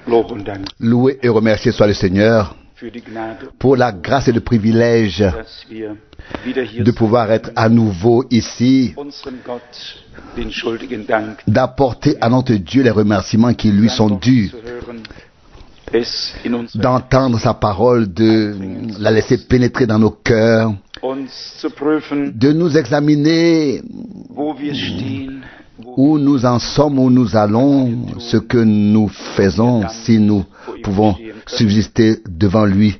Lob und Dank Loué et remercié soit le Seigneur für die Gnade, pour la grâce et le privilège dass wir wieder hier de pouvoir être à nouveau ici, unserem Gott den schuldigen Dank d'apporter à notre Dieu les remerciements qui lui sont dus, zu hören, es in uns d'entendre sa parole, de la laisser pénétrer dans nos cœurs, uns zu prüfen, de nous examiner wo wir stehen, wo où nous en sommes, où nous allons, ce que nous faisons, si nous pouvons subsister devant lui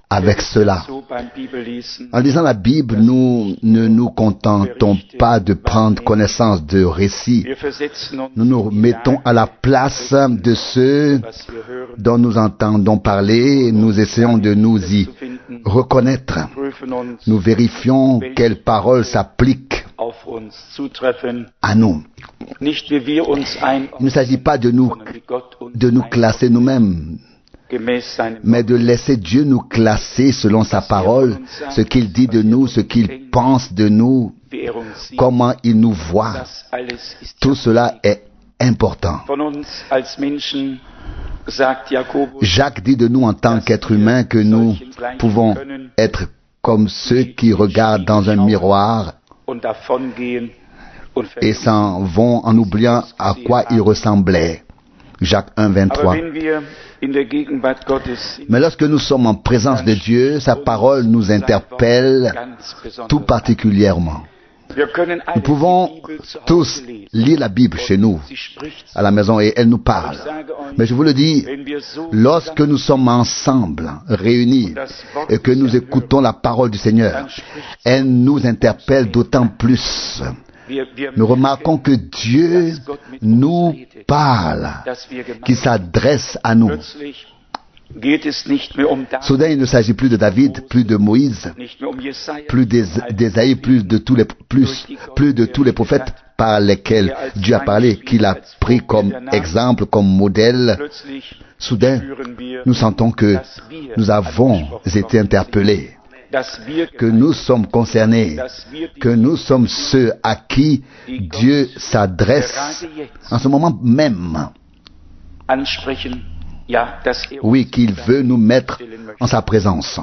avec cela. so beim Bibellesen En lisant la Bible, nous ne nous contentons pas de prendre connaissance de récits. wir versetzen uns Nous nous mettons à la place de ceux was wir hören, dont nous entendons parler. Nous essayons de nous y zu finden, reconnaître. prüfen uns, Nous vérifions quelles paroles s'appliquent auf uns zutreffen, à nous. nicht wie wir uns Il ne s'agit pas de nous sondern wie Gott uns classer nous-mêmes, gemäß seinem mais de laisser Dieu nous classer selon sa parole, ce qu'il dit de nous, ce qu'il pense de nous, wie uns sieht. comment il nous voit. Das alles ist Tout cela est important. von uns als Menschen, sagt Jakobus, Jacques dit de nous en tant qu'être humain que nous pouvons être comme ceux qui regardent dans un miroir und davongehen und et s'en vont en oubliant à quoi ils ressemblaient. Jacques 1, Aber 23. wenn wir in der Gegenwart Gottes sind, Mais lorsque nous sommes en présence de Dieu, sa parole nous interpelle ganz besonders, tout particulièrement. wir können alle Nous pouvons die Bibel zu tous Hause lesen. lire la Bible chez nous, Sie spricht, à la maison, et elle nous parle. ich sage euch, Mais je vous le dis, wenn wir so lorsque nous sommes ensemble, réunis, et que nous écoutons la parole du Seigneur, elle nous interpelle d'autant plus. wir Nous remarquons que Dieu nous parle, dass wir qu'il s'adresse à nous. plötzlich geht es nicht mehr um David, Soudain, il ne s'agit plus de David, plus de Moïse, nicht mehr um Jesaja, plus d'Ésaïe, plus de tous les prophètes par lesquels Dieu a parlé, qu'il a pris comme exemple, comme modèle. plötzlich Soudain, spüren wir, nous sentons que dass wir nous avons été interpellés, dass wir que nous sommes concernés, dass wir die que nous sommes ceux à qui Dieu s'adresse gerade jetzt en ce moment même. ansprechen, ja, dass er Oui, uns qu'il veut nous mettre en sa présence.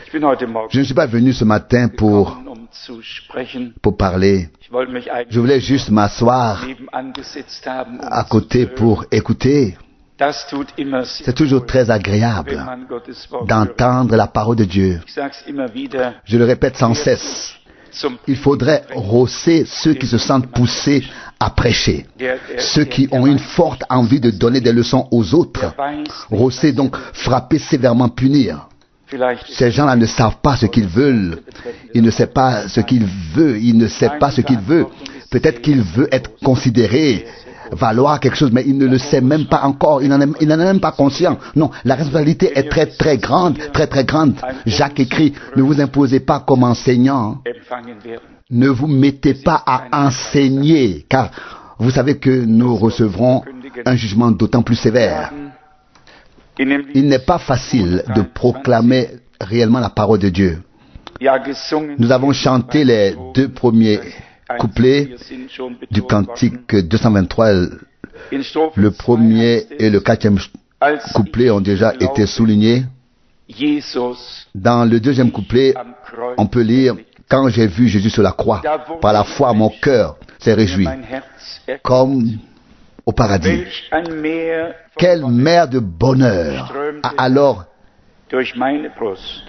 Ich bin heute Morgen Je ne suis pas venu ce matin pour gekommen, zu sprechen. parler. Ich wollte mich Je eigentlich voulais juste m'asseoir nebenan gesetzt haben, à côté pour écouter. Das tut immer sehr C'est toujours wohl, très wenn agréable man Gottes Wort hört. d'entendre la parole de Dieu. Ich sage es immer wieder, Je le répète sans cesse. zum Il faudrait rosser ceux qui se sentent poussés à prêcher, ceux qui ont une forte envie de donner des leçons aux autres. Rosser, donc frapper sévèrement, punir. vielleicht Ces gens-là ne savent pas ce qu'ils veulent. Il ne sait pas ce qu'il veut. Il ne sait pas ce qu'il veut. Peut-être qu'il veut être considéré, valoir quelque chose, mais il ne le sait même pas encore. Il n'en est même pas conscient. Non, la responsabilité est très très grande, très très grande. Jacques écrit, ne vous imposez pas comme enseignant. empfangen werden. Ne vous mettez pas à enseigner, car vous savez que nous recevrons un jugement d'autant plus sévère. In dem Il n'est pas facile de proclamer réellement la parole de Dieu. ja gesungen Nous avons chanté les deux premiers couplets wir sind schon du betont worden. cantique 223. In Strophe Le 2 premier heißt et es, le quatrième als couplet ont déjà été soulignés. Jesus Dans le deuxième couplet, am Kreuz on peut lire « Quand j'ai vu Jésus sur la croix, par la foi mon cœur s'est réjoui, mein Herz erquickt. comme au paradis. » Welch ein Meer von Quelle mer de bonheur a alors durch meine Brust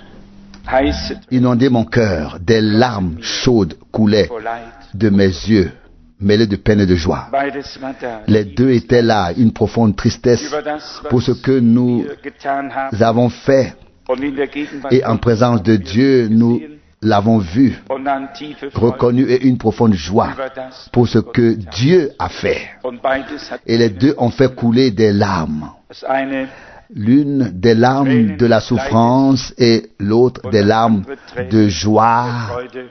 heiße inondé mon cœur. Des larmes chaudes coulaient vor Leid. de mes yeux, mêlées de peine et de joie. Beides war da. Les deux étaient là, une profonde tristesse Über das, was pour ce que nous wir getan haben avons fait. und in der Gegenwart Et en présence de Dieu, nous l'avons vu, und an tiefe Freude reconnu et une profonde joie über das. pour ce que Dieu a fait. Und beides hat Et les deux ont fait couler des larmes. das eine L'une des larmes de la souffrance et l'autre des larmes de joie Freude,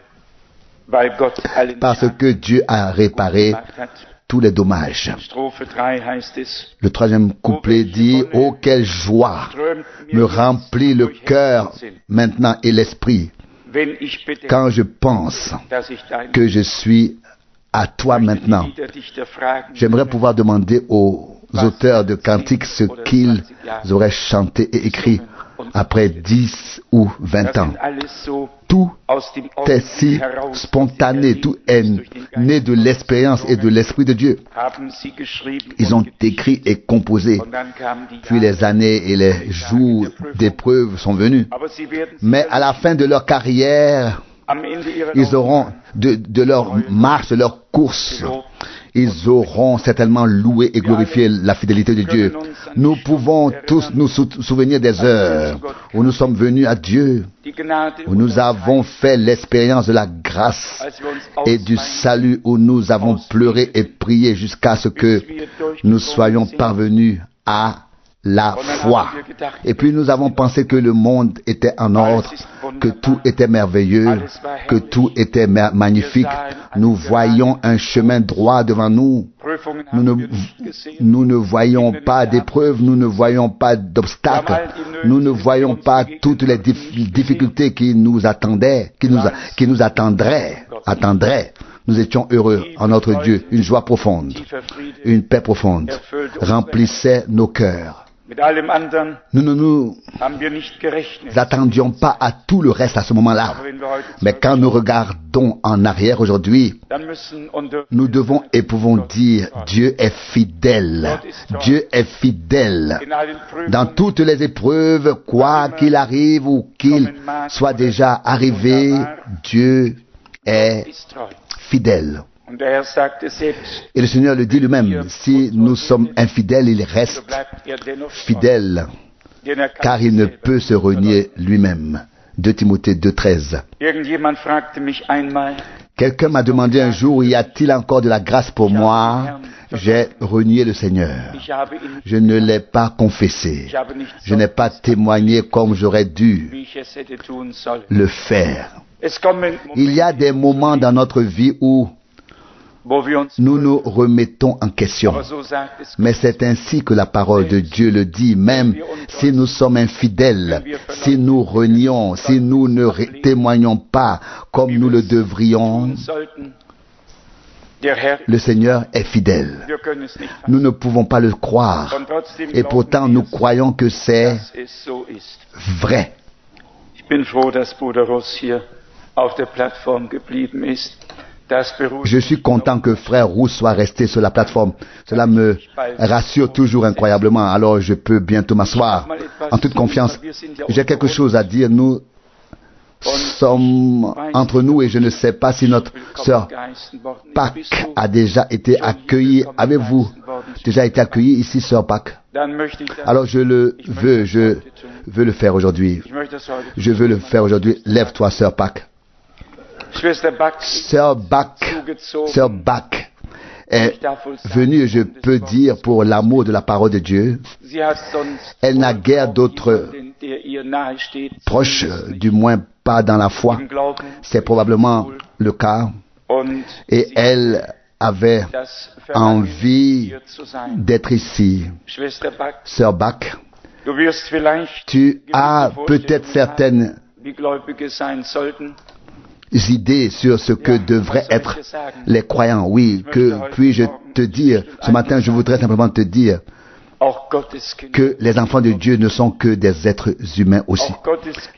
weil Gott allen parce Schaden que Dieu a réparé gemacht hat. tous les dommages. Strophe 3 heißt es, Le troisième couplet dit « Oh, quelle joie strömt me mir remplit le durch cœur Herzen, maintenant et l'esprit wenn ich bedenke, quand je pense dass ich dein que je suis à toi maintenant. » Liederdichter fragen, J'aimerais pouvoir demander aux auteurs de cantiques ce qu'ils auraient chanté et écrit après 10 ou 20 ans. Tout est si spontané, tout est né de l'expérience et de l'Esprit de Dieu. Ils ont écrit et composé. Puis les années et les jours d'épreuve sont venus. Mais à la fin de leur carrière, ils auront, de leur marche, de leur course, ils auront certainement loué et glorifié la fidélité de Dieu. Nous pouvons tous nous souvenir des heures où nous sommes venus à Dieu, où nous avons fait l'expérience de la grâce et du salut, où nous avons pleuré et prié jusqu'à ce que nous soyons parvenus à la foi. Et puis nous avons pensé que le monde était en ordre, que tout était merveilleux, que tout était magnifique. Nous voyons un chemin droit devant nous. Nous ne voyons pas d'épreuves, nous ne voyons pas d'obstacles, nous ne voyons pas toutes les difficultés qui nous attendaient, qui nous attendraient. Nous étions heureux en notre Dieu. Une joie profonde, une paix profonde remplissait nos cœurs. Nous ne nous attendions pas à tout le reste à ce moment-là. Mais quand nous regardons en arrière aujourd'hui, nous devons et pouvons dire Dieu est fidèle. Dieu est fidèle. Dans toutes les épreuves, quoi qu'il arrive ou qu'il soit déjà arrivé, Dieu est fidèle. Et le Seigneur le dit lui-même, si nous sommes infidèles, il reste fidèle, car il ne peut se renier lui-même. 2 Timothée 2,13. Quelqu'un m'a demandé un jour, y a-t-il encore de la grâce pour moi? J'ai renié le Seigneur. Je ne l'ai pas confessé. Je n'ai pas témoigné comme j'aurais dû le faire. Il y a des moments dans notre vie où nous nous remettons en question. Mais c'est ainsi que la parole de Dieu le dit, même si nous sommes infidèles, si nous renions, si nous ne témoignons pas comme nous le devrions, le Seigneur est fidèle. Nous ne pouvons pas le croire. Et pourtant, nous croyons que c'est vrai. Je suis content que Frère Roux soit resté sur la plateforme. Cela me rassure toujours incroyablement. Alors je peux bientôt m'asseoir en toute confiance. J'ai quelque chose à dire. Nous sommes entre nous et je ne sais pas si notre sœur Pac a déjà été accueillie. Avez-vous déjà été accueillie ici, sœur Pac? Alors je veux le faire aujourd'hui. Je veux le faire aujourd'hui. Lève-toi, sœur Pac. Sœur Bach est venue, je peux dire, pour l'amour de la parole de Dieu. Elle n'a guère d'autres proches, du moins pas dans la foi. C'est probablement le cas. Et elle avait envie d'être ici. Sœur Bach, tu as peut-être certaines idées sur ce que devraient être les croyants. Oui, que puis-je te dire? Ce matin, je voudrais simplement te dire que les enfants de Dieu ne sont que des êtres humains aussi.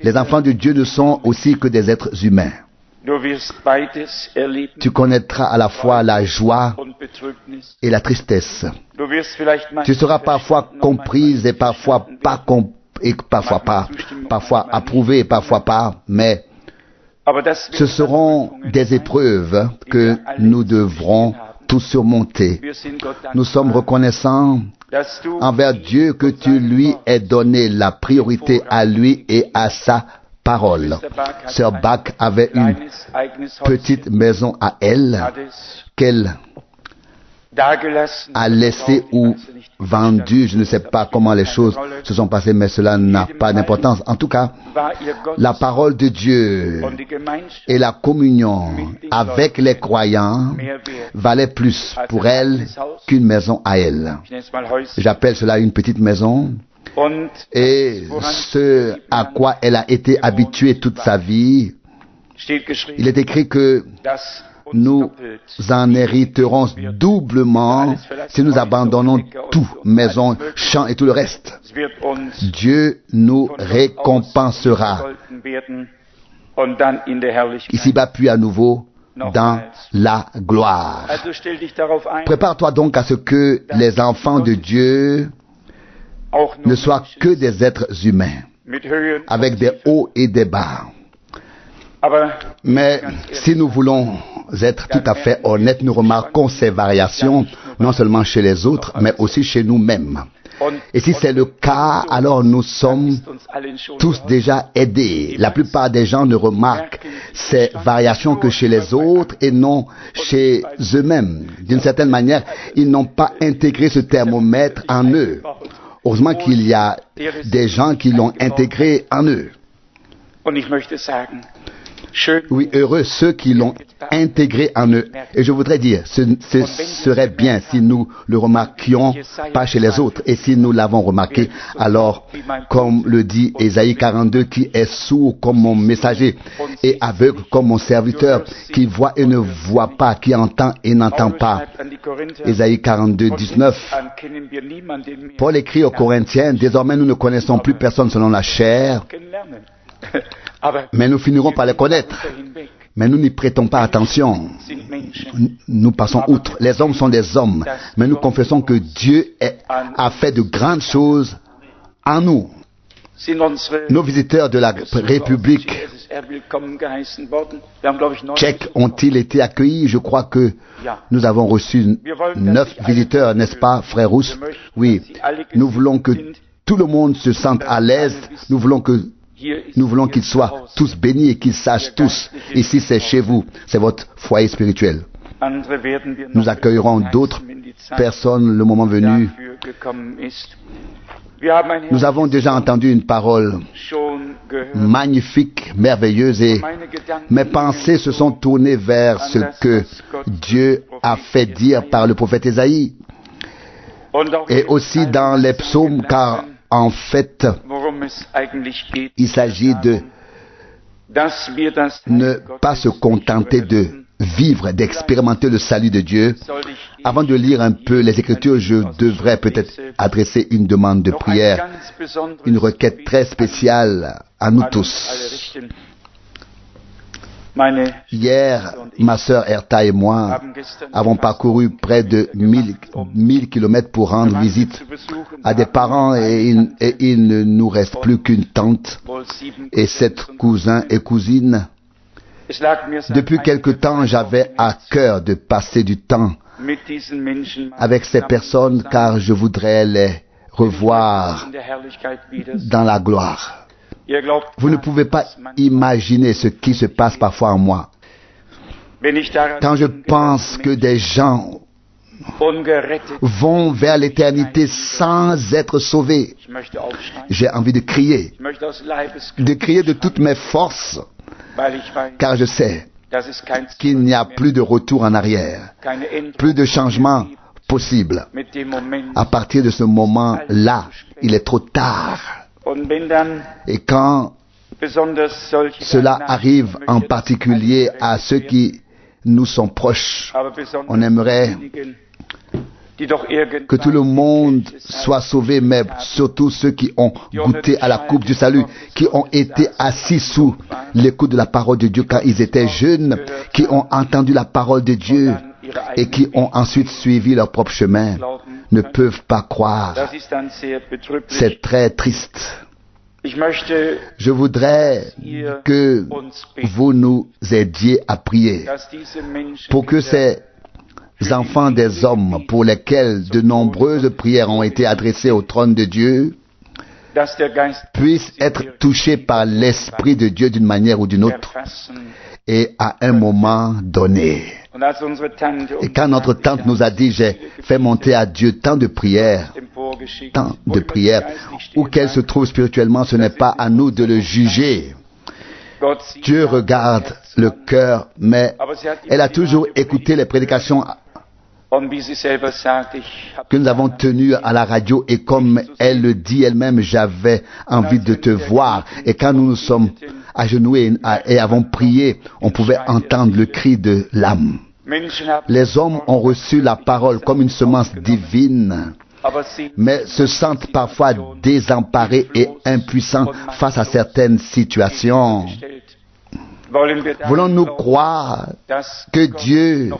Les enfants de Dieu ne sont aussi que des êtres humains. Tu connaîtras à la fois la joie et la tristesse. Tu seras parfois comprise et parfois pas et parfois pas, parfois approuvée et parfois pas, mais ce seront des épreuves que nous devrons tous surmonter. Nous sommes reconnaissants envers Dieu que tu lui aies donné la priorité à lui et à sa parole. Sœur Bach avait une petite maison à elle qu'elle a laissée ou vendue. Je ne sais pas comment les choses se sont passées, mais cela n'a pas d'importance. En tout cas, la parole de Dieu et la communion avec les croyants valaient plus pour elle qu'une maison à elle. J'appelle cela une petite maison. Et ce à quoi elle a été habituée toute sa vie, il est écrit que nous en hériterons doublement si nous abandonnons tout, maison, champ et tout le reste. Dieu nous récompensera ici-bas puis à nouveau dans la gloire. Prépare-toi donc à ce que les enfants de Dieu ne soient que des êtres humains, avec des hauts et des bas. Mais si nous voulons être tout à fait honnêtes, nous remarquons ces variations, non seulement chez les autres, mais aussi chez nous-mêmes. Et si c'est le cas, alors nous sommes tous déjà aidés. La plupart des gens ne remarquent ces variations que chez les autres et non chez eux-mêmes. D'une certaine manière, ils n'ont pas intégré ce thermomètre en eux. Heureusement qu'il y a des gens qui l'ont intégré en eux. Oui, heureux ceux qui l'ont intégré en eux. Et je voudrais dire, ce serait bien si nous le remarquions pas chez les autres. Et si nous l'avons remarqué, alors, comme le dit Ésaïe 42, qui est sourd comme mon messager et aveugle comme mon serviteur, qui voit et ne voit pas, qui entend et n'entend pas. Ésaïe 42, 19. Paul écrit aux Corinthiens, désormais nous ne connaissons plus personne selon la chair, mais nous finirons par les connaître. Mais nous n'y prêtons pas attention. Nous passons outre. Les hommes sont des hommes. Mais nous confessons que Dieu a fait de grandes choses en nous. Nos visiteurs de la République tchèque ont-ils été accueillis? Je crois que nous avons reçu 9 visiteurs, n'est-ce pas, frère Rousse? Oui. Nous voulons que tout le monde se sente à l'aise. Nous voulons qu'ils soient tous bénis et qu'ils sachent tous, ici c'est chez vous, c'est votre foyer spirituel. Nous accueillerons d'autres personnes le moment venu. Nous avons déjà entendu une parole magnifique, merveilleuse, et mes pensées se sont tournées vers ce que Dieu a fait dire par le prophète Ésaïe. Et aussi dans les psaumes, car en fait, il s'agit de ne pas se contenter de vivre, d'expérimenter le salut de Dieu. Avant de lire un peu les Écritures, je devrais peut-être adresser une demande de prière, une requête très spéciale à nous tous. Hier, ma sœur Erta et moi avons parcouru près de 1000 kilomètres pour rendre visite à des parents et il ne nous reste plus qu'une tante et 7 cousins et cousines. Depuis quelque temps, j'avais à cœur de passer du temps avec ces personnes car je voudrais les revoir dans la gloire. Vous ne pouvez pas imaginer ce qui se passe parfois en moi. Quand je pense que des gens vont vers l'éternité sans être sauvés, j'ai envie de crier de toutes mes forces, car je sais qu'il n'y a plus de retour en arrière, plus de changement possible. À partir de ce moment-là, il est trop tard. Et quand cela arrive en particulier à ceux qui nous sont proches, on aimerait que tout le monde soit sauvé, mais surtout ceux qui ont goûté à la coupe du salut, qui ont été assis sous l'écoute de la parole de Dieu quand ils étaient jeunes, qui ont entendu la parole de Dieu et qui ont ensuite suivi leur propre chemin, ne peuvent pas croire. C'est très triste. Je voudrais que vous nous aidiez à prier pour que ces enfants des hommes pour lesquels de nombreuses prières ont été adressées au trône de Dieu puissent être touchés par l'Esprit de Dieu d'une manière ou d'une autre et à un moment donné. Et quand notre tante nous a dit, j'ai fait monter à Dieu tant de prières, où qu'elle se trouve spirituellement, ce n'est pas à nous de le juger. Dieu regarde le cœur, mais elle a toujours écouté les prédications que nous avons tenues à la radio et comme elle le dit elle-même, j'avais envie de te voir. Et quand nous nous sommes agenouillés et avons prié, on pouvait entendre le cri de l'âme. Les hommes ont reçu la parole comme une semence divine, mais se sentent parfois désemparés et impuissants face à certaines situations. Voulons-nous croire que Dieu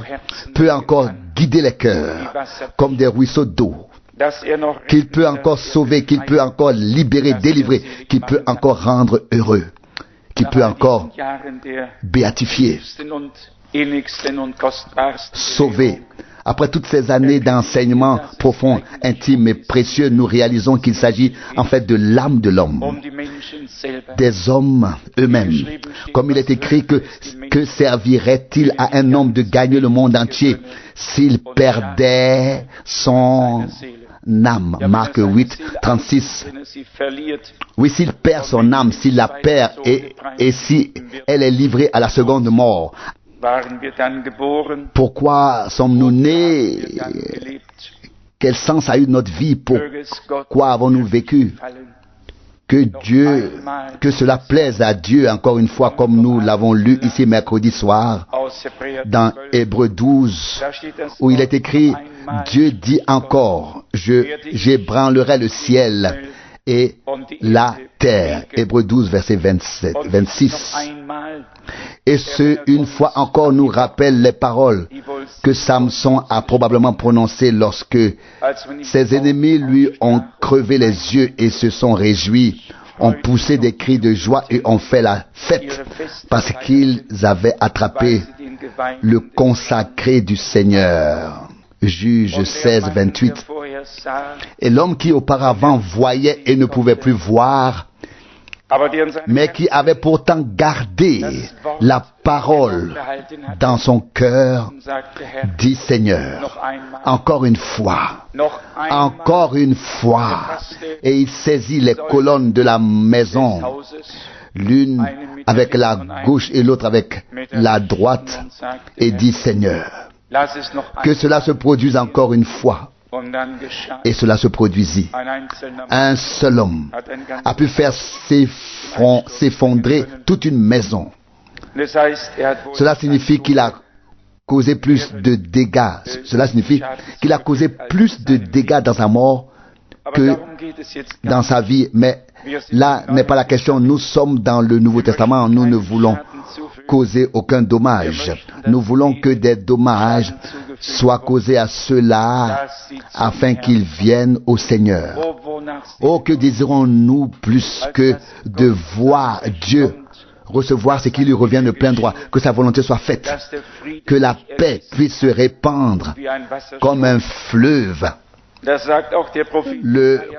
peut encore guider les cœurs comme des ruisseaux d'eau, qu'il peut encore sauver, qu'il peut encore libérer, délivrer, qu'il peut encore rendre heureux, qu'il peut encore béatifier, sauver. Après toutes ces années d'enseignement profond, intime et précieux, nous réalisons qu'il s'agit en fait de l'âme de l'homme, des hommes âmes. Comme il est écrit que servirait-il à un homme de gagner le monde entier s'il perdait son âme? Marc 8, 36. Oui, s'il perd son âme, s'il la perd et si elle est livrée à la seconde mort, pourquoi sommes-nous nés? Quel sens a eu notre vie? Pourquoi avons-nous vécu? Que cela plaise à Dieu, encore une fois, comme nous l'avons lu ici mercredi soir, dans Hébreux 12, où il est écrit, Dieu dit encore, j'ébranlerai le ciel et la terre. Hébreux 12, verset 26. Et ce, une fois encore, nous rappelle les paroles que Samson a probablement prononcées lorsque ses ennemis lui ont crevé les yeux et se sont réjouis, ont poussé des cris de joie et ont fait la fête parce qu'ils avaient attrapé le consacré du Seigneur. Juge 16, 28. Et l'homme qui auparavant voyait et ne pouvait plus voir, mais qui avait pourtant gardé la parole dans son cœur, dit Seigneur, encore une fois, et il saisit les colonnes de la maison, l'une avec la gauche et l'autre avec la droite, et dit Seigneur, que cela se produise encore une fois. Et cela se produisit. Un seul homme a pu faire s'effondrer toute une maison. Cela signifie qu'il a causé plus de dégâts. Cela signifie qu'il a causé plus de dégâts dans sa mort que dans sa vie. Mais là n'est pas la question. Nous sommes dans le Nouveau Testament. Nous ne voulons causer aucun dommage. Nous voulons que des dommages soient causés à ceux-là afin qu'ils viennent au Seigneur. Oh, que désirons-nous plus que de voir Dieu recevoir ce qui lui revient de plein droit, que sa volonté soit faite, que la paix puisse se répandre comme un fleuve,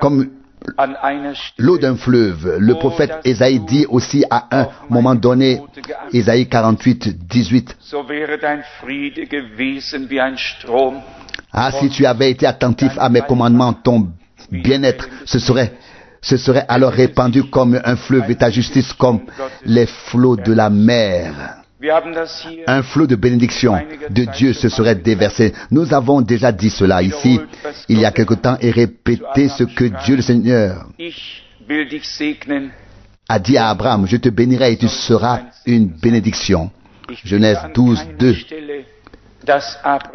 comme l'eau d'un fleuve. Le prophète Ésaïe dit aussi à un moment donné, Ésaïe 48, 18, ah, si tu avais été attentif à mes commandements, ton bien-être, ce serait alors répandu comme un fleuve et ta justice comme les flots de la mer. Un flot de bénédiction de Dieu se serait déversé. Nous avons déjà dit cela ici, il y a quelque temps, et répété ce que Dieu le Seigneur a dit à Abraham, je te bénirai et tu seras une bénédiction. Genèse 12, 2.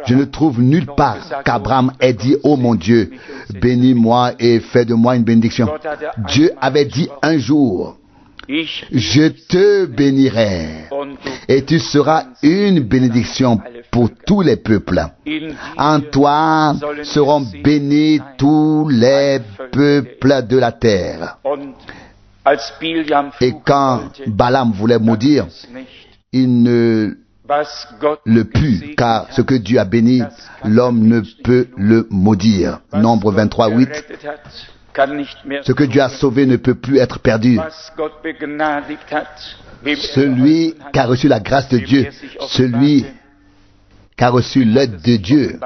Je ne trouve nulle part qu'Abraham ait dit, oh mon Dieu, bénis-moi et fais de moi une bénédiction. Dieu avait dit un jour, je te bénirai et tu seras une bénédiction pour tous les peuples. En toi seront bénis tous les peuples de la terre. Et quand Balaam voulait maudire, il ne le put, car ce que Dieu a béni, l'homme ne peut le maudire. Nombre 23, 8. Ce que Dieu a sauvé ne peut plus être perdu. Celui qui a reçu la grâce de Dieu, celui qui a reçu l'aide de Dieu,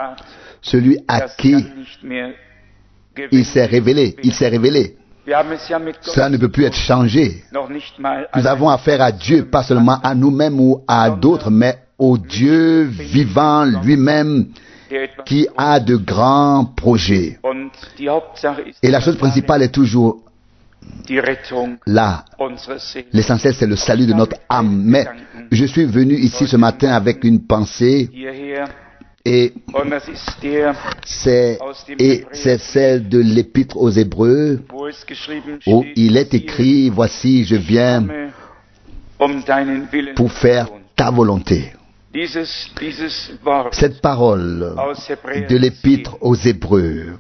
celui à qui il s'est révélé, cela ne peut plus être changé. Nous avons affaire à Dieu, pas seulement à nous-mêmes ou à d'autres, mais au Dieu vivant lui-même qui a de grands projets. Et la chose principale est toujours die Rettung Là, unserer Seele. l'essentiel, c'est le salut de notre âme. Mais je suis venu ici ce matin avec une pensée, Hierher, et und das ist der, c'est celle de l'Épître aux Hébreux, wo es geschrieben où steht, il est écrit, voici, je viens deinen Willen pour faire zu tun. ta volonté. Dieses Wort Cette parole aus Hebräer de l'Épître aux Hébreux,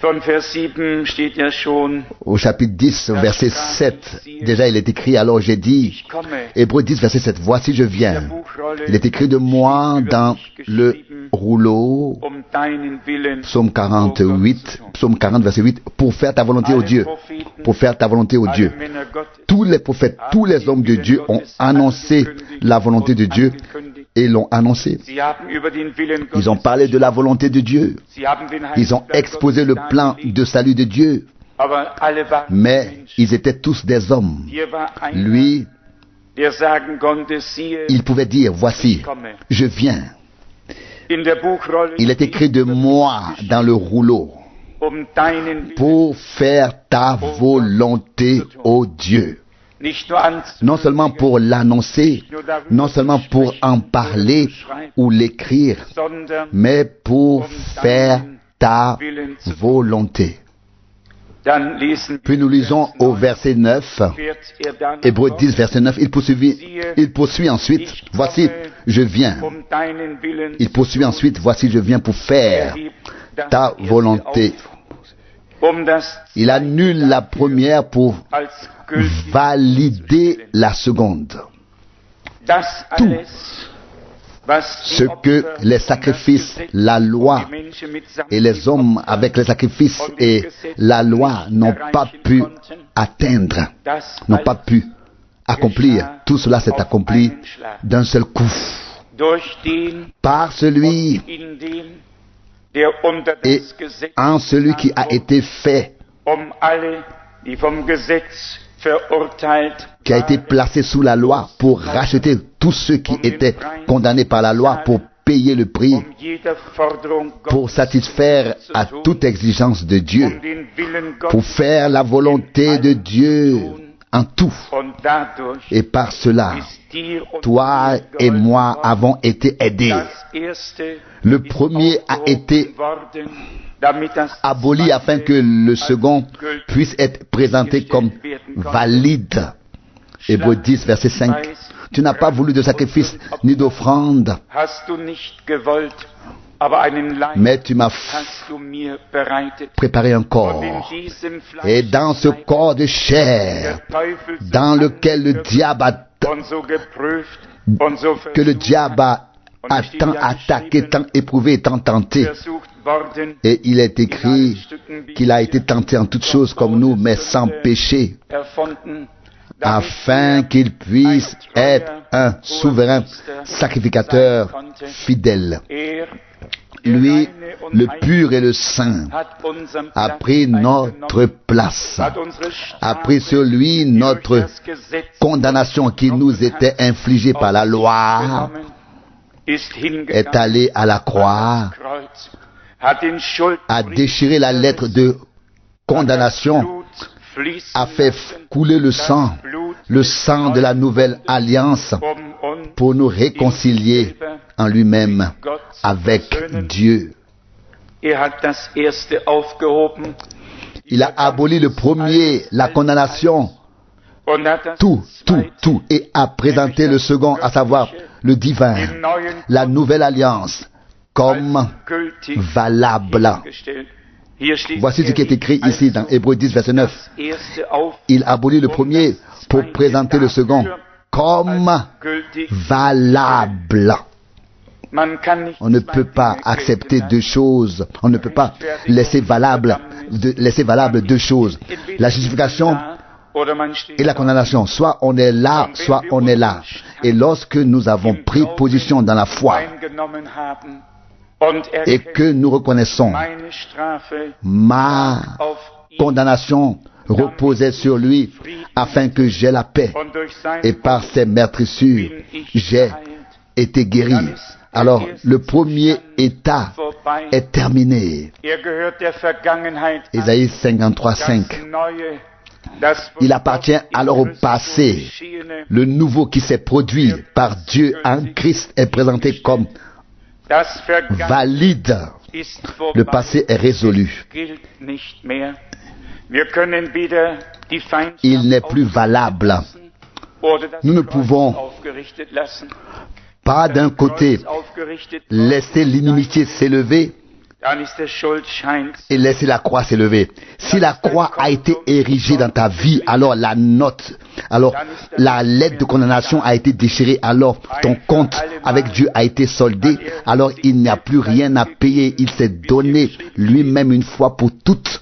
von Vers 7 steht ja schon, au chapitre 10, verset 7, déjà il est écrit, alors j'ai dit, ich komme, Hébreux 10, verset 7, voici je der viens. Buchrolle Il est écrit de moi über dans dich le geschrieben, rouleau, deinen Willen, psaume 48, psaume 40, verset 8, pour faire ta volonté, ô Alle Dieu, Propheten, pour faire ta volonté, ô alle Dieu. Männer Gottes, Tous les prophètes, tous les hommes de Dieu ont annoncé la volonté de Dieu et l'ont annoncé. Sie haben über den Willen Ils ont parlé de la volonté de Dieu. Sie haben den Ils ont Heilsplan exposé le Gottes plan dargelegt, de salut de Dieu. aber alle waren Mais Menschen. ils étaient tous des hommes. Hier war einer, Lui, der sagen konnte, siehe, il pouvait dire, voici, ich komme. je viens. In der Buchrolle Il est écrit de moi dans le rouleau deinen Willen, pour faire ta volonté, ô Dieu. nicht nur Non seulement pour l'annoncer, non seulement pour en parler ou l'écrire, sondern mais pour faire ta volonté. dann lesen Puis nous lisons au verset 9, wird dann Hébreux 10, verset 9, il poursuit ensuite, voici, je viens. deinen Willen Il poursuit ensuite, voici, je viens pour faire das ta erste volonté. auf, das Il annule la première pour als gültig valider la seconde. das tout alles, was Ce que les sacrifices, la loi et les hommes avec les sacrifices et la loi n'ont pas pu atteindre, n'ont pas pu accomplir, tout cela s'est accompli d'un seul coup. Par celui et en celui qui a été fait, qui a été placé sous la loi pour racheter tous ceux qui étaient condamnés par la loi, pour payer le prix, pour satisfaire à toute exigence de Dieu, pour faire la volonté de Dieu en tout. Et par cela, toi et moi avons été aidés. Le premier a été aboli afin que le second puisse être présenté comme valide. Hébreux 10, verset 5. Tu n'as pas voulu de sacrifice ni d'offrande, mais tu m'as préparé un corps. Et dans ce corps de chair, dans lequel le diable a tant attaqué, tant éprouvé, tant tenté. Et il est écrit qu'il a été tenté en toutes choses comme nous, mais sans péché, afin qu'il puisse être un souverain sacrificateur fidèle. Lui, le pur et le saint, a pris notre place, a pris sur lui notre condamnation qui nous était infligée par la loi, est allé à la croix, a déchiré la lettre de condamnation, a fait couler le sang de la nouvelle alliance pour nous réconcilier en lui-même avec Dieu. Il a aboli le premier, la condamnation, tout, et a présenté le second, à savoir le divin, la nouvelle alliance, comme valable. Voici ce qui est écrit ici dans Hébreux 10, verset 9. Il abolit le premier pour présenter le second comme valable. On ne peut pas accepter deux choses. On ne peut pas laisser valable deux choses. La justification et la condamnation. Soit on est là, soit on est là. Et lorsque nous avons pris position dans la foi, et que nous reconnaissons ma condamnation reposait sur lui afin que j'aie la paix, et par ses meurtrissures j'ai été guéri, alors le premier état est terminé. Ésaïe 53, 5. Il appartient alors au passé. Le nouveau qui s'est produit par Dieu en Christ est présenté comme valide. Le passé est résolu. Il n'est plus valable. Nous ne pouvons pas d'un côté laisser l'inimitié s'élever et laisser la croix s'élever. Si la croix a été érigée dans ta vie, alors la lettre de condamnation a été déchirée, alors ton compte avec Dieu a été soldé, alors il n'y a plus rien à payer. Il s'est donné lui-même une fois pour toutes.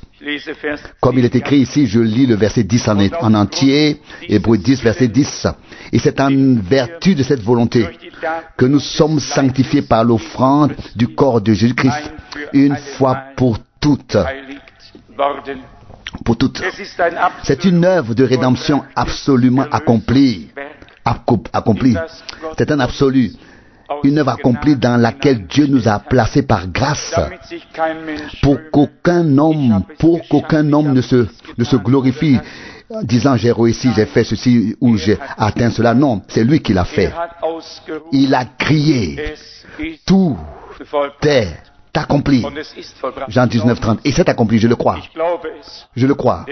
Comme il est écrit ici, je lis le verset 10 en entier, Hébreux 10, verset 10. Et c'est en vertu de cette volonté que nous sommes sanctifiés par l'offrande du corps de Jésus-Christ, une fois pour toutes. Pour toutes. C'est une œuvre de rédemption absolument accomplie. C'est un absolu. Une œuvre accomplie dans laquelle Dieu nous a placés par grâce, pour qu'aucun homme ne se glorifie, disant j'ai réussi, j'ai fait ceci ou j'ai atteint cela. Non, c'est lui qui l'a fait. Il a crié, tout est accompli. Jean 19, 30. Et c'est accompli, je le crois. Je le crois.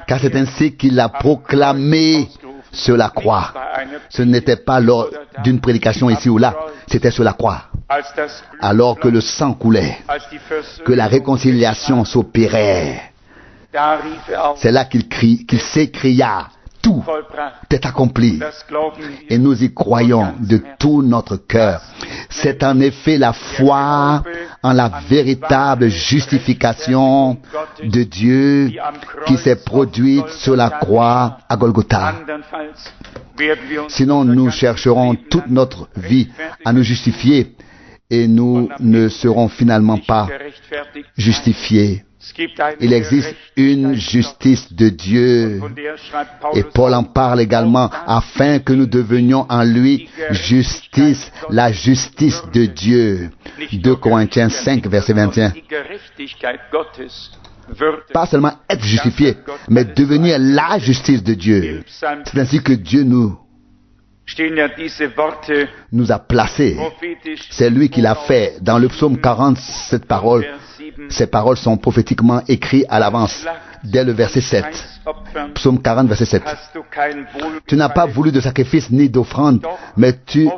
Car c'est ainsi qu'il a proclamé sur la croix. Ce n'était pas lors d'une prédication ici ou là, c'était sur la croix. Alors que le sang coulait, que la réconciliation s'opérait, c'est là qu'il s'écria, tout est accompli. Et nous y croyons de tout notre cœur. C'est en effet la foi en la véritable justification de Dieu qui s'est produite sur la croix à Golgotha. Sinon, nous chercherons toute notre vie à nous justifier et nous ne serons finalement pas justifiés. Il existe une justice de Dieu et Paul en parle également afin que nous devenions en lui justice, la justice de Dieu. 2 Corinthiens 5, verset 21. Pas seulement être justifié, mais devenir la justice de Dieu. C'est ainsi que Dieu nous a placés. C'est lui qui l'a fait. Dans le psaume 40, ces paroles sont prophétiquement écrites à l'avance, dès le verset 7. Psaume 40, verset 7. Tu n'as pas voulu de sacrifice ni d'offrande, mais tu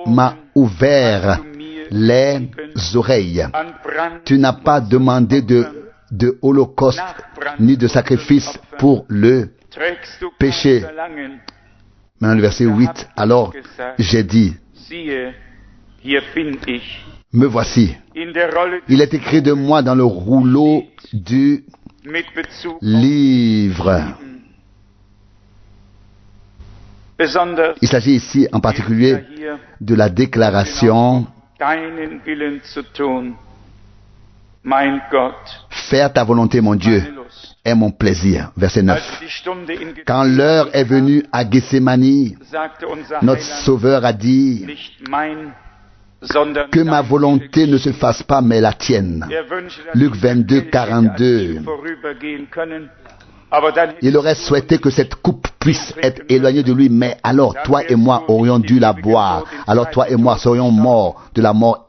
m'as ouvert les oreilles. Tu n'as pas demandé de holocauste ni de sacrifice pour le péché. Maintenant le verset 8, alors j'ai dit, me voici. Il est écrit de moi dans le rouleau du livre. Il s'agit ici en particulier de la déclaration faire ta volonté, mon Dieu, est mon plaisir. Verset 9. Quand l'heure est venue à Gethsémani, notre Sauveur a dit que ma volonté ne se fasse pas, mais la tienne. Luc 22, 42. Il aurait souhaité que cette coupe puisse être éloignée de lui, mais alors toi et moi aurions dû la boire. Alors toi et moi serions morts de la mort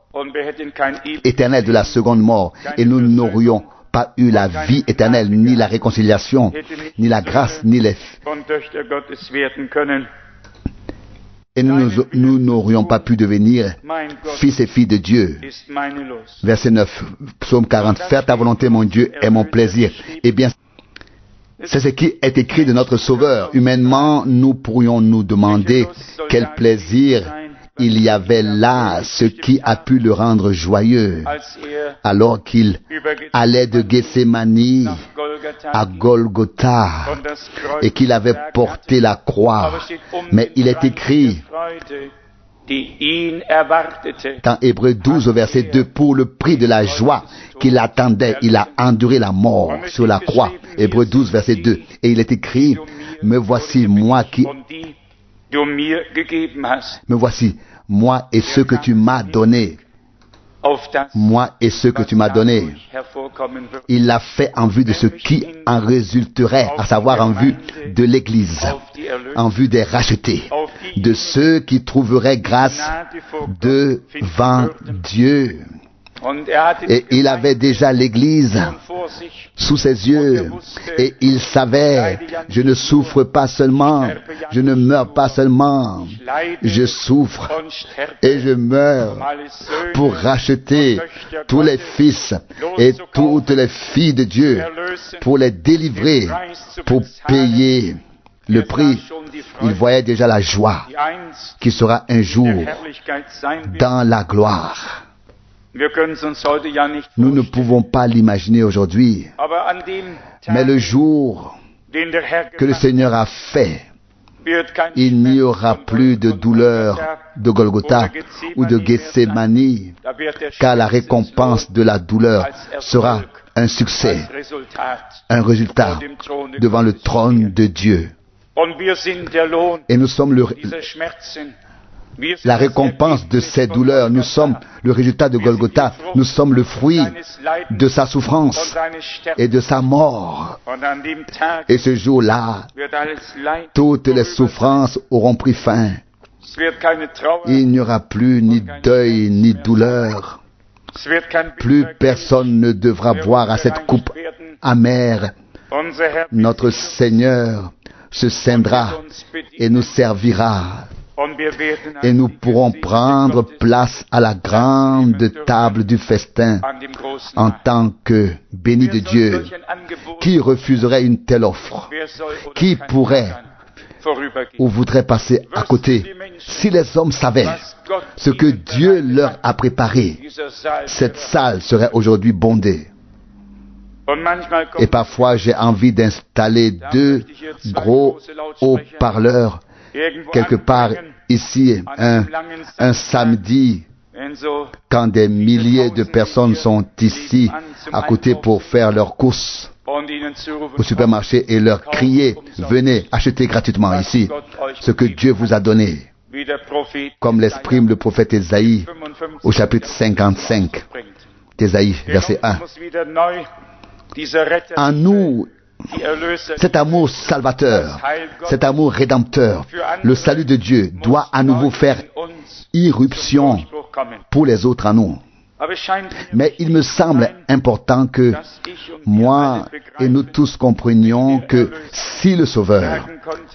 éternelle, de la seconde mort, et nous n'aurions pas eu la vie éternelle, ni la réconciliation, ni la grâce, ni les... Et nous n'aurions pas pu devenir fils et filles de Dieu. Verset 9, psaume 40. Faire ta volonté, mon Dieu, est mon plaisir. Eh bien, c'est ce qui est écrit de notre Sauveur. Humainement, nous pourrions nous demander quel plaisir il y avait là, ce qui a pu le rendre joyeux, alors qu'il allait de Gethsémani à Golgotha et qu'il avait porté la croix. Mais il est écrit dans Hébreux 12 au verset 2, pour le prix de la joie qu'il attendait, il a enduré la mort sur la croix. Hébreux 12 verset 2. Et il est écrit, me voici moi qui du mir gegeben hast, Me voici, moi et ceux que tu m'as donnés. auf das, Moi et ceux que tu m'as donnés. dadurch hervorkommen wird, Il l'a fait en vue de ce qui en résulterait, à savoir en vue de l'Église, auf die Erlösung, en vue des rachetés, auf die de ceux qui trouveraient grâce Gnade vor Gott devant finden würden. Dieu. Und hatte Et die il avait déjà l'Église Gemeinde vor sich, sous ses yeux et il savait, je ne souffre pas seulement, je ne meurs pas seulement, je souffre und sterbe, et je meurs um alle Söhne pour racheter tous les fils et toutes les filles de Dieu, erlösen, pour les délivrer, pour payer le prix. Il voyait déjà la joie die einst qui sera un jour der Herrlichkeit sein wird. dans la gloire. Wir können es uns heute ja nicht Nous ne vorstellen, pouvons pas l'imaginer aujourd'hui, aber an dem mais Tag, le jour den der Herr que le gemacht Seigneur a fait, wird kein il n'y Schmerz aura von plus de douleur de Golgotha ou de Gethsémani, Da wird der car la Schmerz récompense de la douleur sera un succès, als Resultat un résultat vor dem Throne devant le Gottes trône de Dieu. Und wir sind der Lohn Et nous sommes dieser Schmerzen. Wir sind la das récompense de Ergebnis ces von douleurs. Nous Golgatha. sommes le résultat de Golgotha. Nous sommes le fruit Seines Leidens de sa und souffrance seines Sterbens. et de sa mort. Und an dem Tag Et ce jour-là, wird alles Leid toutes les vorüber sein. souffrances auront pris fin. Es wird keine Trauer, Il n'y aura plus ni deuil ni douleur. es wird kein Plus Bitterkeit personne ne devra mehr boire à cette coupe werden. amère. Unser Herr Notre Seigneur se scindra et nous servira. und wir werden Et nous die pourrons Gesichter prendre Gottes place à la grande table du festin an dem großen en Mahl. tant que béni de Wer soll Dieu. solch ein Angebot, Qui refuserait une telle offre? wer soll oder Qui kann pourrait daran vorübergehen? ou voudrait passer à côté? Si les hommes savaient Was Gott ce que ihnen Dieu bereitet leur hat, a préparé, dieser Saal cette wäre- salle serait aujourd'hui bondée. Und manchmal kommt Et parfois, j'ai envie d'installer deux gros haut-parleurs irgendwo quelque part anbringen, ici, an einem langen un Samstag, samedi, wenn so quand des milliers de personnes sont ici à côté pour faire leurs courses und ihnen zurufen, au supermarché et leur crier, venez acheter gratuitement ici ce que Dieu vous a donné, wie der Prophet comme l'exprime le prophète Ésaïe 55 au chapitre 55 bringt. d'Ésaïe, In verset uns 1. muss wieder neu dieser Retter, En nous, die Erlöser, cet amour salvateur, cet amour rédempteur, le salut de Dieu doit à nouveau faire in uns irruption Durchbruch kommen. pour les autres en nous. Aber es scheint Mais il me semble important que dass ich und wir moi alle et nous begreifen, tous comprenions que si le Sauveur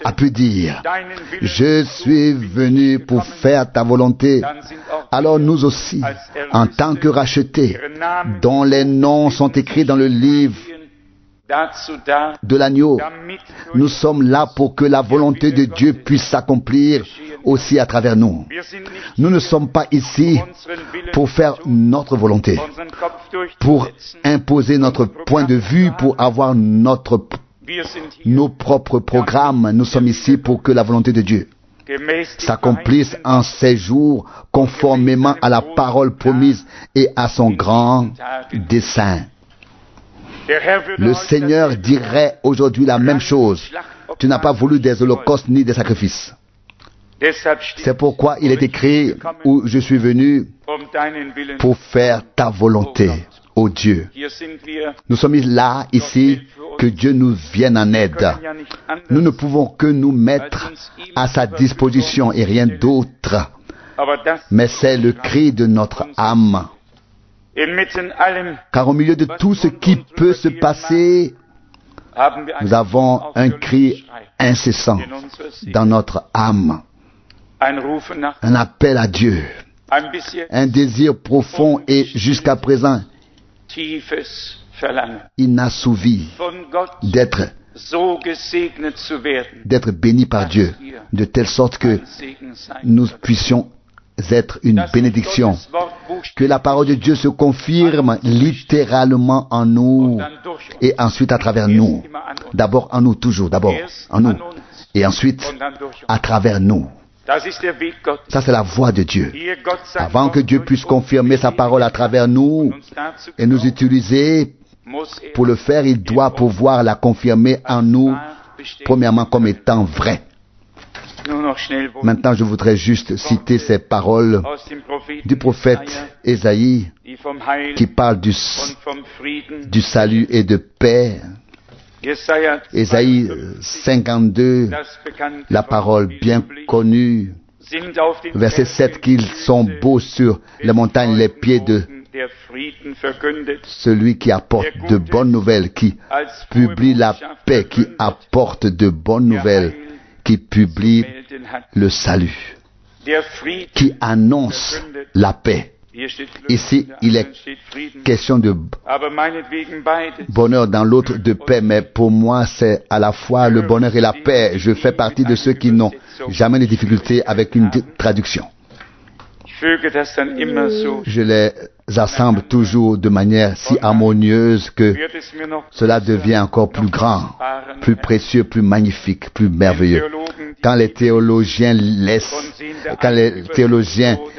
a pu dire deinen « Willen Je suis venu pour faire ta volonté », dann sind auch alors nous aussi, en tant que rachetés, dont les noms sont écrits dans le livre dazu da, de l'agneau, damit nous sommes là pour que la volonté de Dieu puisse s'accomplir aussi à travers nous. wir sind nicht Nous ne sommes pas ici unseren Willen pour faire notre volonté, unseren Kopf pour durchzusetzen. imposer notre point de vue, pour avoir Wir sind hier nos propres programmes. Nous sommes ici pour que la volonté de Dieu gemäß dem s'accomplisse verheißenen en ces jours, conformément à la parole promise et à son grand dessein. Der Herr würde Le heute Seigneur das dirait aujourd'hui la même chose. Tu n'as pas voulu des holocaustes ni des sacrifices. Deshalb steht C'est pourquoi il est écrit où je suis venu deinen Willen. pour faire ta volonté, ô Dieu. Hier sind wir, Nous sommes là, ici, que Dieu nous vienne en aide. können ja nicht Nous ne anders, pouvons que nous mettre à sa disposition et rien d'autre. aber das Mais c'est le cri de notre âme. inmitten allem Car au milieu de tout ce qui peut se passer, haben wir nous avons un cri incessant in unserer Seele, dans notre âme. ein Rufen nach Un appel à Dieu. ein bisschen Un désir profond et jusqu'à présent tiefes Verlangen inassouvi von Gott d'être so gesegnet zu werden, béni par Dieu, de telle sorte que ein Segen sein. nous puissions être une Dass bénédiction. Gottes Wort buchstäblich Que la parole de Dieu se confirme littéralement en nous dann durch uns, et ensuite à travers nous. immer an uns, D'abord en nous, toujours, d'abord erst en nous an uns et ensuite und dann durch uns. à travers nous. Das ist der Weg Gottes. Ça, c'est la voix de Dieu. Hier Gott sein Avant que Wort Dieu durch puisse uns confirmer sa parole à travers nous uns dazu et nous gebrauchen, utiliser muss pour le faire, il doit pouvoir la confirmer en nous, wahr bestätigen. premièrement comme étant vrai. Nur noch noch schnell Maintenant, je voudrais juste citer ces paroles aus dem Propheten du prophète Ésaïe die vom Heil qui parle und vom Frieden. du salut et de paix. Jesaja Ésaïe 52, das bekannte la parole bien connue, sind auf den verset 7, qu'ils sont beaux sur les montagnes, les pieds de der Frieden verkündet, celui qui apporte de bonnes nouvelles, qui als publie la paix, qui apporte de bonnes nouvelles, qui publie melden hat. le salut, Der Frieden, qui annonce la paix. hier steht Glück, Ici, in der il anderen est steht Frieden, question de aber meinetwegen beides. bonheur dans l'autre de paix, mais pour moi, c'est à la fois le bonheur et la paix. Je fais partie de ceux qui n'ont jamais de difficultés avec une traduction. Ich füge das dann immer so. Je les assemble toujours de manière si harmonieuse que Wird es mir noch cela devient encore plus grand, plus précieux, plus magnifique, plus merveilleux. Quand les théologiens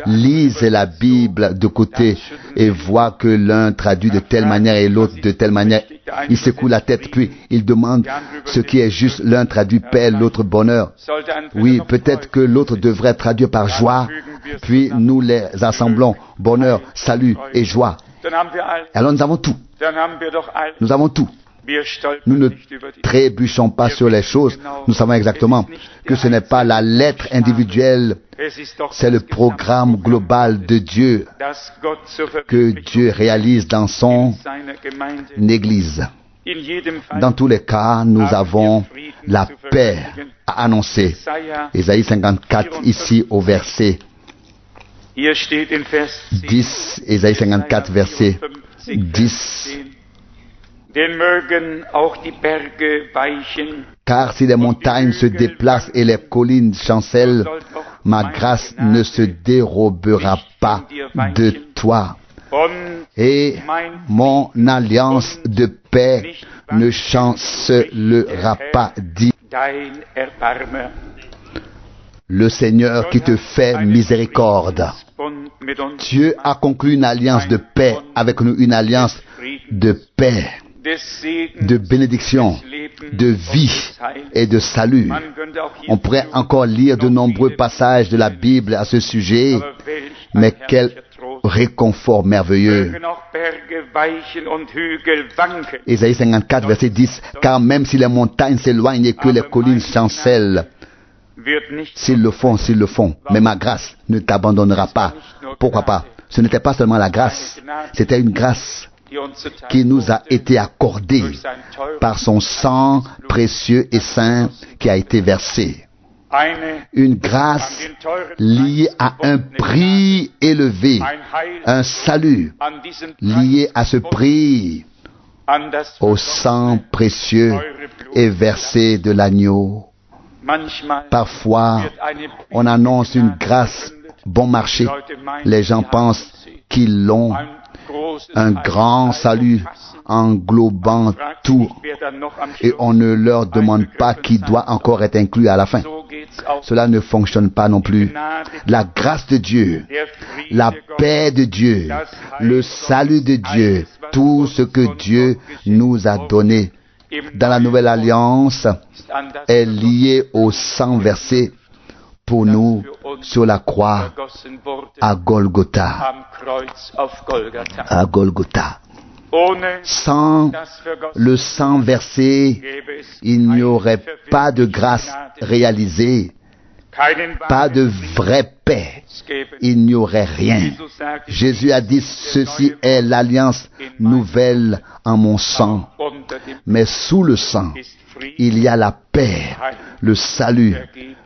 lisent la Bible de côté et voient que l'un traduit de telle manière et l'autre de telle manière, ils secouent la tête, puis ils demandent ce qui est juste. L'un traduit paix, l'autre bonheur. sollte ein Oui, peut-être que l'autre devrait traduire par joie, puis nous les assemblons, bonheur, salut et joie. dann haben wir all, Alors nous avons tout, dann haben wir doch all. nous avons tout. Wir stolpern Nous ne nicht über die trébuchons pas sur les choses. Nous savons exactement que ce n'est pas la lettre individuelle, Es ist doch c'est le das programme global de Dieu das Gott zur que Verwirklichung Dieu réalise dans son seiner Gemeinde. Église. In jedem Fall Dans tous les cas, nous avons la paix à annoncer. Jesaja, Ésaïe 54, ici au verset hier steht in Vers 10, Ésaïe 54, verset 10. Denn mögen auch die Berge weichen, Car si les montagnes se déplacent et les collines chancellent, ma grâce ne se dérobera pas de toi. und Et mon alliance de paix ne chancelera pas, dit dein Erbarmer. le Seigneur qui te fait miséricorde. Bund mit uns Dieu a conclu une alliance de paix avec nous, une alliance de paix, des Segens, de bénédiction, de vie et de salut. Man könnte auch hier On pourrait encore lire de nombreux passages de la Bible à ce sujet, aber welch mais ein quel herrlicher Trost. réconfort merveilleux. Mögen auch Berge weichen und Hügel wanken. Ésaïe 54, verset 10. Car même si les montagnes s'éloignent et que les collines chancellent, Wird nicht s'ils le font, mais ma grâce ne t'abandonnera pas. Pourquoi pas? Ce n'était pas seulement la grâce, c'était une grâce die uns zuteil qui nous a été accordée durch sein teures par son sang précieux et saint qui a été versé. eine Une grâce den teuren liée à un prix élevé, ein Heil un salut an diesen lié à ce prix, an das au sang précieux et versé de l'agneau. manchmal Parfois, wird eine on annonce une grâce bon marché. Les gens pensent qu'ils l'ont, ein großes un grand salut englobant tout, et on ne leur demande pas qui doit encore être inclus à la fin. So geht's auch. Cela ne fonctionne pas non plus. Gnade, La grâce de Dieu, der Friede la Gottes, paix de Dieu, le salut de Dieu, tout ce que Dieu nous a donné im dans la nouvelle alliance ist an das est lié au sang versé pour nous sur la croix vergossen wurde à Golgotha. am Kreuz auf Golgatha. À Golgotha. Ohne Sans das vergossen le sang versé, gäbe es il n'y aurait pas de grâce Gnade, réalisée, keinen pas de wahren vraie paix. Es gäbe Il n'y aurait rien. Jesus sagt, Jésus a dit, ceci est l'alliance nouvelle en mon sang. unter dem Mais sous le sang, ist Friede, il y a la paix, le salut,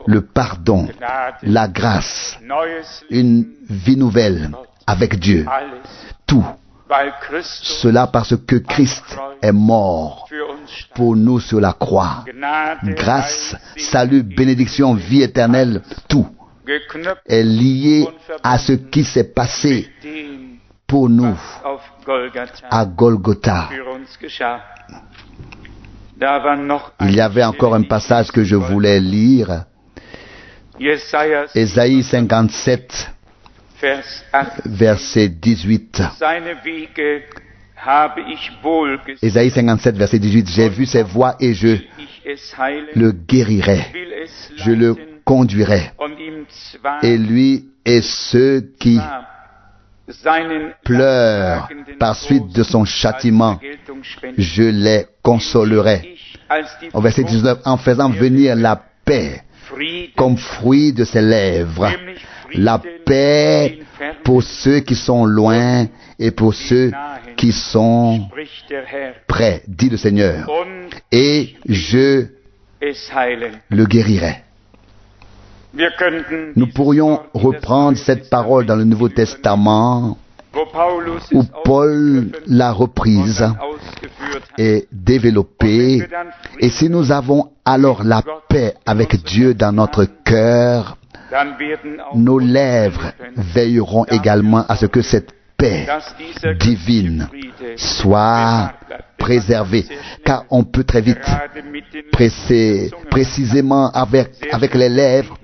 le pardon, Gnade, la grâce, neues une vie nouvelle avec Dieu. alles, Tout weil Christus cela parce que Christ est mort für uns starb. pour nous sur la croix. Gnade, Grâce, Heil, salut, bénédiction, vie éternelle, tout geknüpft est lié à ce qui s'est passé dem, pour nous auf Golgatha à Golgotha. für uns geschah. Da war noch Il y avait encore un passage que je voulais lire. Jesaja Ésaïe 57, Vers 8. verset 18. Seine Wege habe ich wohl gesehen, Ésaïe 57, verset 18. J'ai vu ses voix et je ich es heilen, le guérirai. will es Je le leiten conduirait. Et lui et ceux qui pleurent par suite de son châtiment, je les consolerai. Au verset 19, en faisant venir la paix comme fruit de ses lèvres, la paix pour ceux qui sont loin et pour ceux qui sont près, dit le Seigneur, et je le guérirai. Nous pourrions reprendre cette parole dans le Nouveau Testament où Paul l'a reprise et développée. Et si nous avons alors la paix avec Dieu dans notre cœur, nos lèvres veilleront également à ce que cette paix divine soit préservée, car on peut très vite précisément avec les lèvres,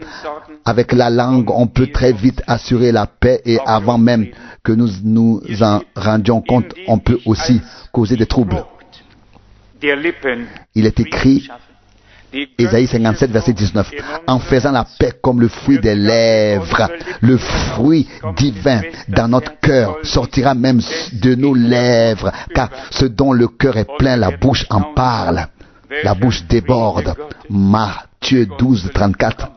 avec la langue, on peut très vite assurer la paix, et avant même que nous nous en rendions compte, on peut aussi causer des troubles. Il est écrit, Ésaïe 57, verset 19, en faisant la paix comme le fruit des lèvres, le fruit divin dans notre cœur sortira même de nos lèvres, car ce dont le cœur est plein, la bouche en parle, la bouche déborde. Matthieu 12, 34.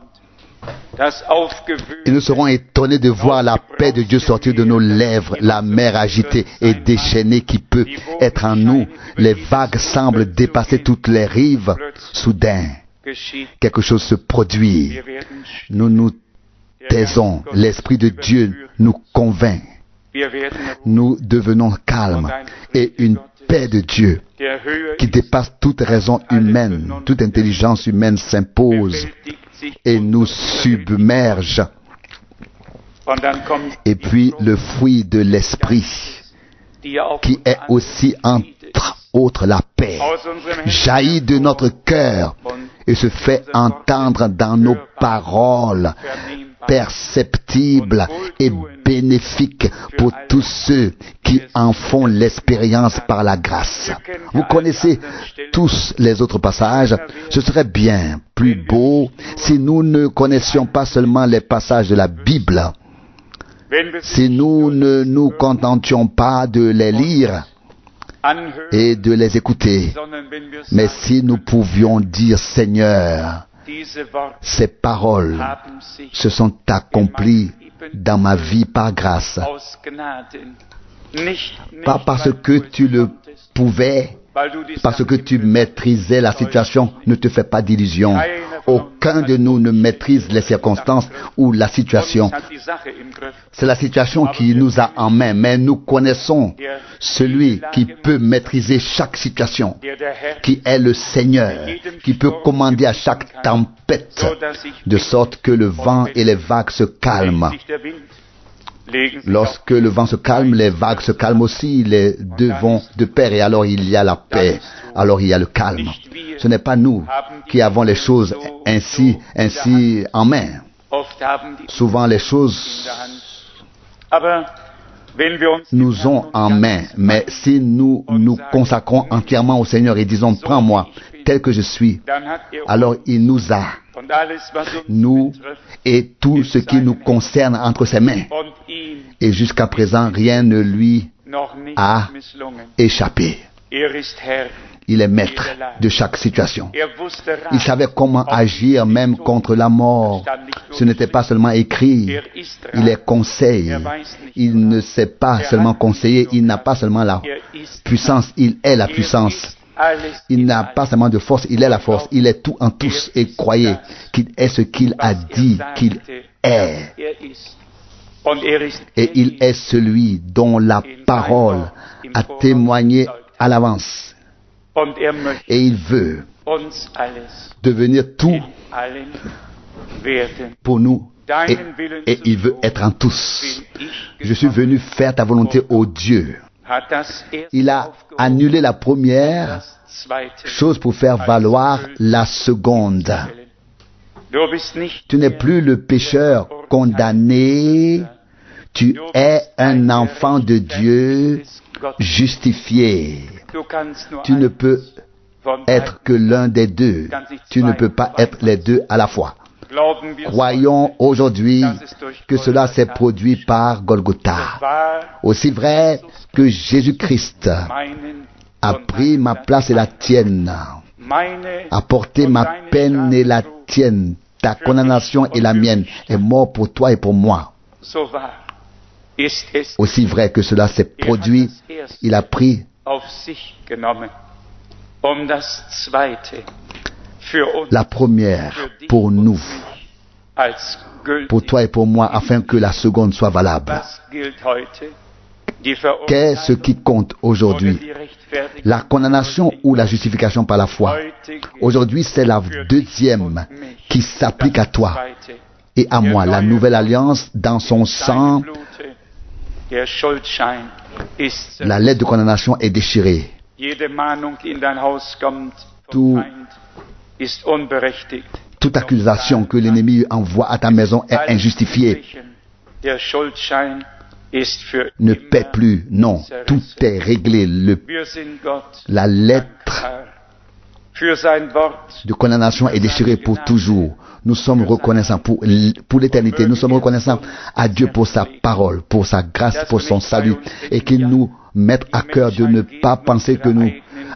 Et nous serons étonnés de voir la paix de Dieu sortir de nos lèvres, la mer agitée et déchaînée qui peut être en nous. Les vagues semblent dépasser toutes les rives. Soudain, quelque chose se produit. Nous nous taisons. L'Esprit de Dieu nous convainc. Nous devenons calmes. Et une paix de Dieu qui dépasse toute raison humaine, toute intelligence humaine s'impose et nous submerge. Et puis le fruit de l'esprit, qui est aussi entre autres la paix, jaillit de notre cœur et se fait entendre dans nos paroles, perceptibles et bénéfiques pour tous ceux qui en font l'expérience par la grâce. Vous connaissez tous les autres passages. Ce serait bien plus beau si nous ne connaissions pas seulement les passages de la Bible, si nous ne nous contentions pas de les lire et de les écouter, mais si nous pouvions dire, Seigneur, ces paroles se sont accomplies dans ma vie par grâce, pas parce que tu le pouvais, parce que tu maîtrisais la situation. Ne te fais pas d'illusions. Aucun de nous ne maîtrise les circonstances ou la situation. C'est la situation qui nous a en main, mais nous connaissons celui qui peut maîtriser chaque situation, qui est le Seigneur, qui peut commander à chaque tempête, de sorte que le vent et les vagues se calment. Lorsque le vent se calme, les vagues se calment aussi, les deux vont de pair, et alors il y a la paix, alors il y a le calme. Ce n'est pas nous qui avons les choses ainsi en main. Souvent les choses nous ont en main, mais si nous nous consacrons entièrement au Seigneur et disons, prends-moi tel que je suis, alors il nous a, nous et tout ce qui nous concerne entre ses mains. Et jusqu'à présent, rien ne lui a échappé. Il est maître de chaque situation. Il savait comment agir même contre la mort. Ce n'était pas seulement écrit, il est conseil. Il ne sait pas seulement conseiller, il n'a pas seulement la puissance, il est la puissance. Il n'a pas seulement de force, il est la force. Il est tout en tous, et croyez qu'il est ce qu'il a dit qu'il est. Et il est celui dont la parole a témoigné à l'avance. Et il veut devenir tout pour nous. Et il veut être en tous. Je suis venu faire ta volonté, ô Dieu. Il a annulé la première chose pour faire valoir la seconde. Tu n'es plus le pécheur condamné, tu es un enfant de Dieu justifié. Tu ne peux être que l'un des deux. Tu ne peux pas être les deux à la fois. glauben wir Croyons aujourd'hui que cela s'est produit par Golgotha. wahr, Aussi vrai que Jésus-Christ meinen a und pris ma place et la tienne, meine a porté ma peine et la tienne, ta condamnation et la mienne, est mort pour toi et pour moi. so wahr ist es, Aussi vrai que cela s'est produit, il a pris auf sich genommen, das Zweite für uns, la première pour nous, als gültig. pour toi et pour moi, afin que la seconde soit valable. Was gilt heute? Die Qu'est-ce Verurteilung qui compte oder aujourd'hui? die Rechtfertigung? La condamnation ou la justification par la foi? Heute gilt Aujourd'hui, c'est la deuxième qui s'applique à toi Zweite. et à moi. La nouvelle alliance dans son sang, Blute, der Schuldschein ist la lettre de condamnation est déchirée. jede Mahnung, die in dein Haus kommt, Du- vom Feind, ist unberechtigt. Toute accusation que l'ennemi envoie à ta maison est injustifiée. Der Schuldschein ist für Ne immer paie plus. Non, tout est réglé. Wir sind Gott La lettre dankbar für sein Wort. de condamnation est déchirée pour toujours. Nous sommes reconnaissants pour l'éternité. Nous sommes reconnaissants à Dieu pour sa parole, pour sa grâce, pour son salut. Et qu'il nous mette à cœur de ne pas penser que nous,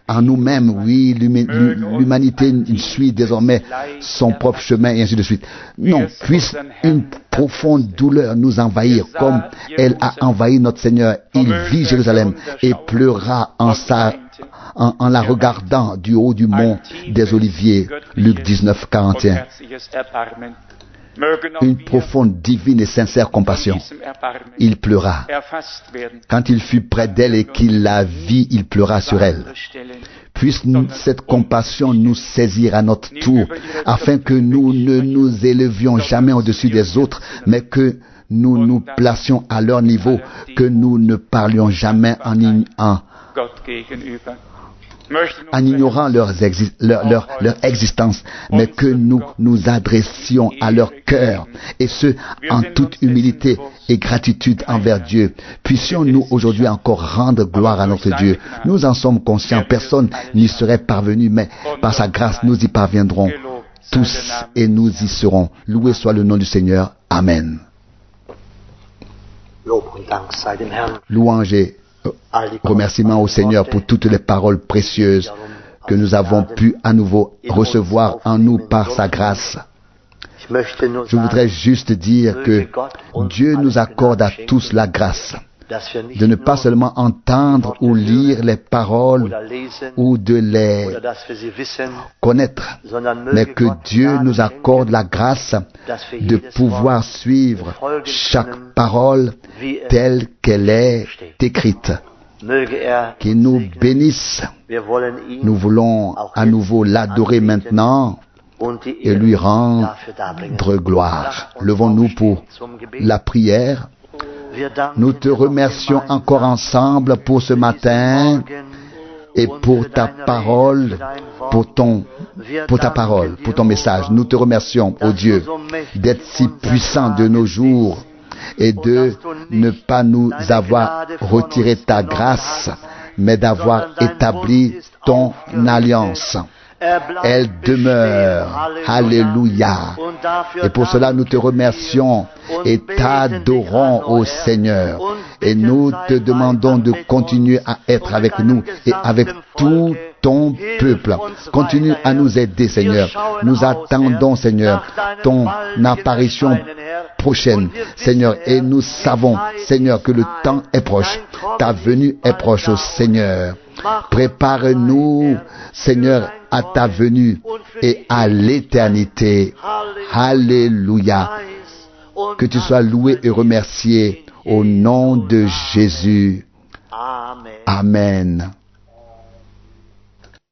en nous-mêmes, oui, l'humanité suit désormais son propre chemin et ainsi de suite. Non, puisse une profonde douleur nous envahir comme elle a envahi notre Seigneur. Il vit Jérusalem et pleura en la regardant du haut du mont des Oliviers. Luc 19, 41. Une profonde, divine et sincère compassion. Il pleura. Quand il fut près d'elle et qu'il la vit, il pleura sur elle. Puisse cette compassion nous saisir à notre tour, afin que nous ne nous élevions jamais au-dessus des autres, mais que nous nous placions à leur niveau, que nous ne parlions jamais en ignorant leur existence, mais que nous nous adressions à leur cœur, et ce, en toute humilité et gratitude envers Dieu. Puissions-nous aujourd'hui encore rendre gloire à notre Dieu. Nous en sommes conscients, personne n'y serait parvenu, mais par sa grâce, nous y parviendrons tous et nous y serons. Loué soit le nom du Seigneur. Amen. Louange et remerciements au Seigneur pour toutes les paroles précieuses que nous avons pu à nouveau recevoir en nous par sa grâce. Je voudrais juste dire que Dieu nous accorde à tous la grâce de ne pas seulement entendre ou lire les paroles ou de les connaître, mais que Dieu nous accorde la grâce de pouvoir suivre chaque parole telle qu'elle est écrite. Qu'il nous bénisse. Nous voulons à nouveau l'adorer maintenant et lui rendre gloire. Levons-nous pour la prière. Nous te remercions encore ensemble pour ce matin et pour ta parole, pour ta parole, pour ton message. Nous te remercions, ô Dieu, d'être si puissant de nos jours et de ne pas nous avoir retiré ta grâce, mais d'avoir établi ton alliance. Elle demeure. Alléluia. Et pour cela, nous te remercions et t'adorons, ô Seigneur. Et nous te demandons de continuer à être avec nous et avec tout ton peuple. Continue à nous aider, Seigneur. Nous attendons, Seigneur, ton apparition prochaine, Seigneur. Et nous savons, Seigneur, que le temps est proche. Ta venue est proche, ô Seigneur. Prépare-nous, Seigneur, à ta venue et à l'éternité. Alléluia. Que tu sois loué et remercié au nom de Jésus. Amen.